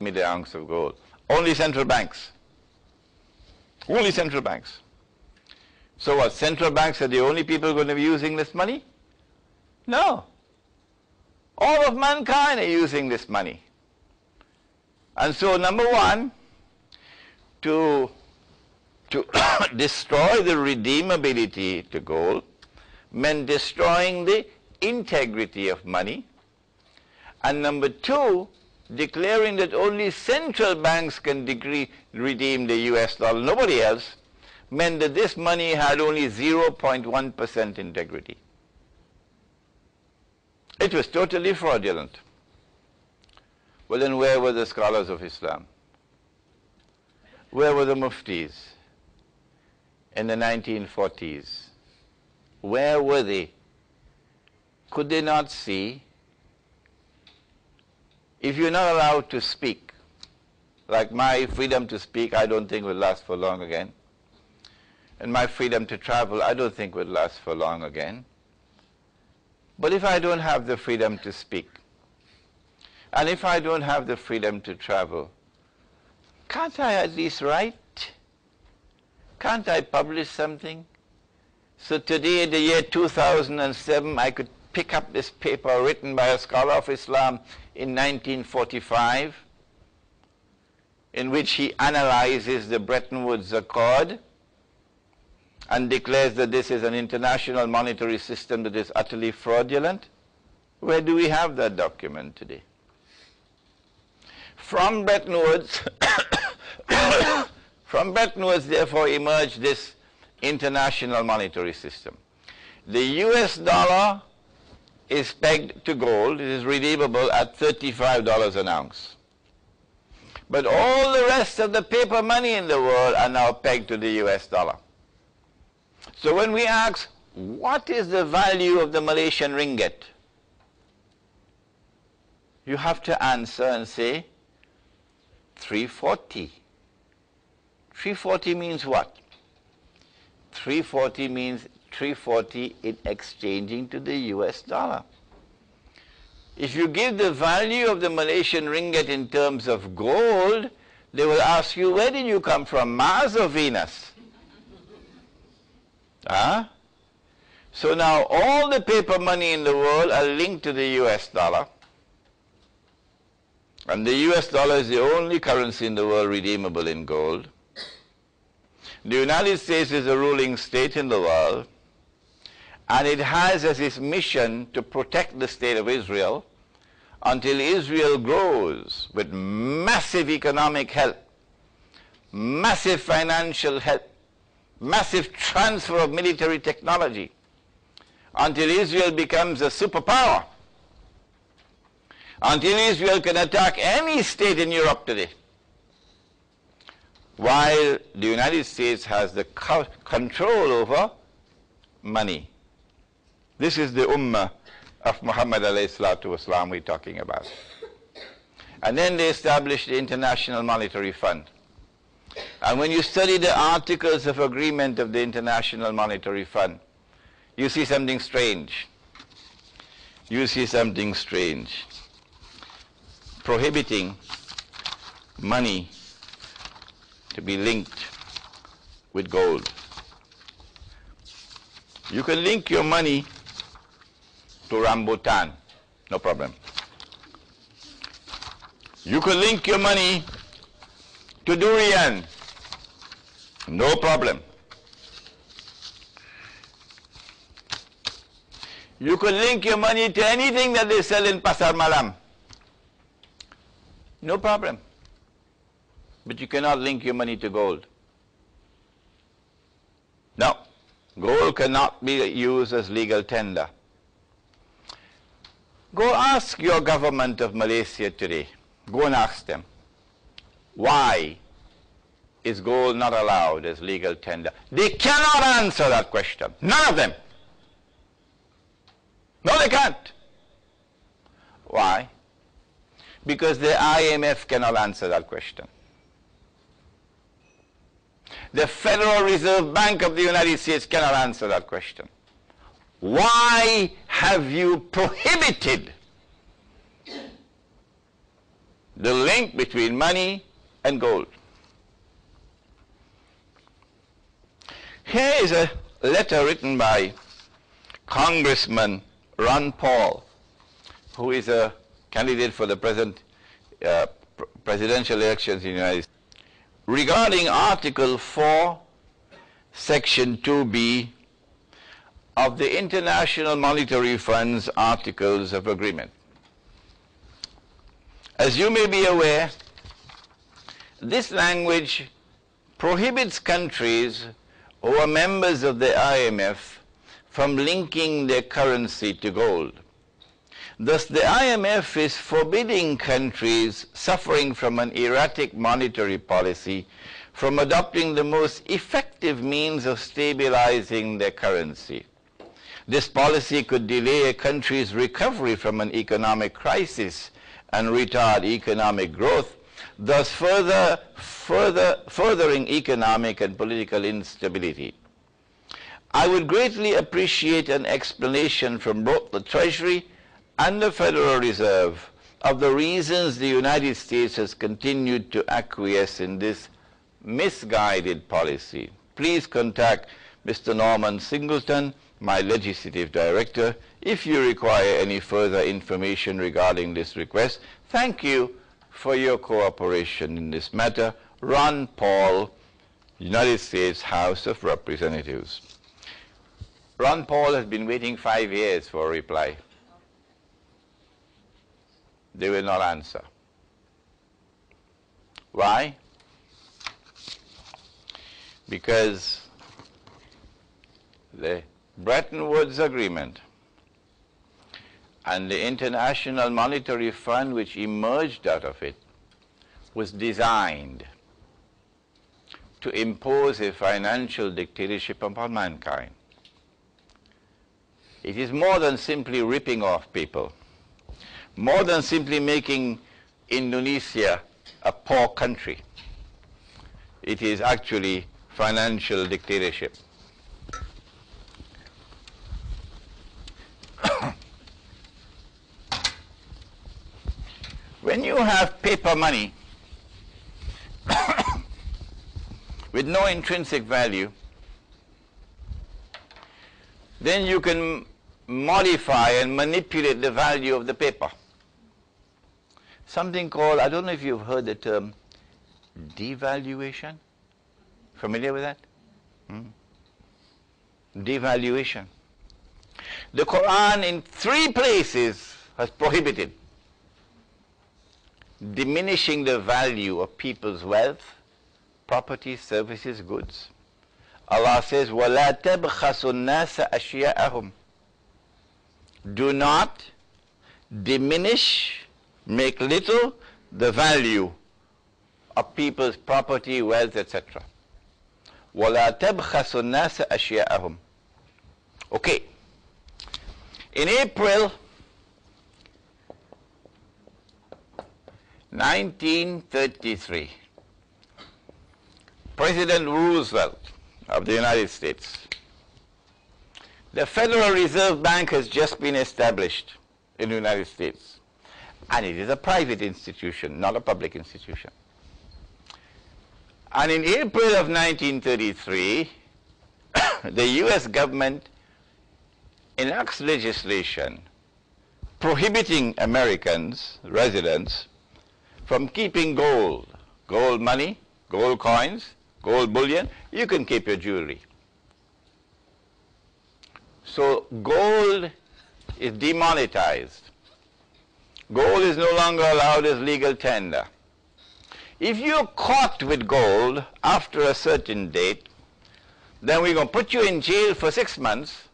me the ounce of gold. Only central banks. Only central banks. So what, central banks are the only people going to be using this money? No. All of mankind are using this money. And so number one, to destroy the redeemability to gold meant destroying the integrity of money. And number two, declaring that only central banks can redeem the US dollar, nobody else, meant that this money had only 0.1% integrity. It was totally fraudulent. Well, then where were the scholars of Islam? Where were the muftis in the 1940s? Where were they? Could they not see? If you're not allowed to speak, like my freedom to speak, I don't think will last for long again. And my freedom to travel, I don't think will last for long again. But if I don't have the freedom to speak, and if I don't have the freedom to travel, can't I at least write? Can't I publish something? So today, in the year 2007, I could pick up this paper written by a scholar of Islam in 1945, in which he analyzes the Bretton Woods Accord and declares that this is an international monetary system that is utterly fraudulent. Where do we have that document today? From Bretton Woods, therefore, emerged this international monetary system. The US dollar is pegged to gold. It is redeemable at $35 an ounce. But all the rest of the paper money in the world are now pegged to the US dollar. So when we ask, what is the value of the Malaysian ringgit? You have to answer and say, 340. 340 means what? 340 means 340 in exchanging to the US dollar. If you give the value of the Malaysian ringgit in terms of gold, they will ask you, where did you come from, Mars or Venus? Huh? So now all the paper money in the world are linked to the US dollar. And the US dollar is the only currency in the world redeemable in gold. The United States is a ruling state in the world, and it has as its mission to protect the state of Israel until Israel grows with massive economic help, massive financial help, massive transfer of military technology, until Israel becomes a superpower, until Israel can attack any state in Europe today, while the United States has the control over money. This is the ummah of Muhammad alayhi salatu wasalam we're talking about. And then they established the International Monetary Fund. And when you study the articles of agreement of the International Monetary Fund, you see something strange. You see something strange. Prohibiting money to be linked with gold. You can link your money to rambutan, no problem. You can link your money to durian, no problem. You can link your money to anything that they sell in Pasar Malam, no problem. But you cannot link your money to gold. No, gold cannot be used as legal tender. Go ask your government of Malaysia today. Go and ask them, why is gold not allowed as legal tender? They cannot answer that question. None of them. No, they can't. Why? Because the IMF cannot answer that question. The Federal Reserve Bank of the United States cannot answer that question. Why have you prohibited the link between money and gold. Here is a letter written by Congressman Ron Paul, who is a candidate for the present presidential elections in the United States, regarding Article 4, Section 2B of the International Monetary Fund's Articles of Agreement. As you may be aware, this language prohibits countries who are members of the IMF from linking their currency to gold. Thus, the IMF is forbidding countries suffering from an erratic monetary policy from adopting the most effective means of stabilizing their currency. This policy could delay a country's recovery from an economic crisis and retard economic growth, thus furthering economic and political instability. I would greatly appreciate an explanation from both the Treasury and the Federal Reserve of the reasons the United States has continued to acquiesce in this misguided policy. Please contact Mr. Norman Singleton, my legislative director, if you require any further information regarding this request. Thank you for your cooperation in this matter. Ron Paul, United States House of Representatives. Ron Paul has been waiting 5 years for a reply. They will not answer. Why? Because the Bretton Woods Agreement and the International Monetary Fund, which emerged out of it, was designed to impose a financial dictatorship upon mankind. It is more than simply ripping off people, more than simply making Indonesia a poor country. It is actually financial dictatorship. When you have paper money with no intrinsic value, then you can modify and manipulate the value of the paper. Something called, I don't know if you've heard the term devaluation. Familiar with that? Devaluation. The Quran in 3 places has prohibited diminishing the value of people's wealth, property, services, goods. Allah says, وَلَا تَبْخَسُوا النَّاسَ أَشْيَاءَهُمْ. Do not diminish, make little the value of people's property, wealth, etc. وَلَا تَبْخَسُوا النَّاسَ أَشْيَاءَهُمْ. Okay. In April 1933, President Roosevelt of the United States, the Federal Reserve Bank has just been established in the United States, and it is a private institution, not a public institution. And in April of 1933, the US government enacts legislation prohibiting Americans, residents, from keeping gold, gold money, gold coins, gold bullion. You can keep your jewelry. So gold is demonetized. Gold is no longer allowed as legal tender. If you're caught with gold after a certain date, then we're going to put you in jail for 6 months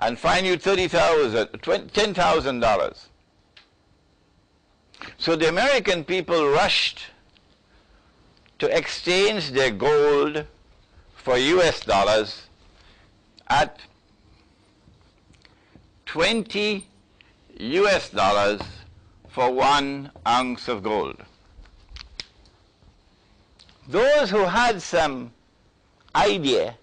and fine you $10,000. So the American people rushed to exchange their gold for US dollars at 20 US dollars for 1 ounce of gold. Those who had some idea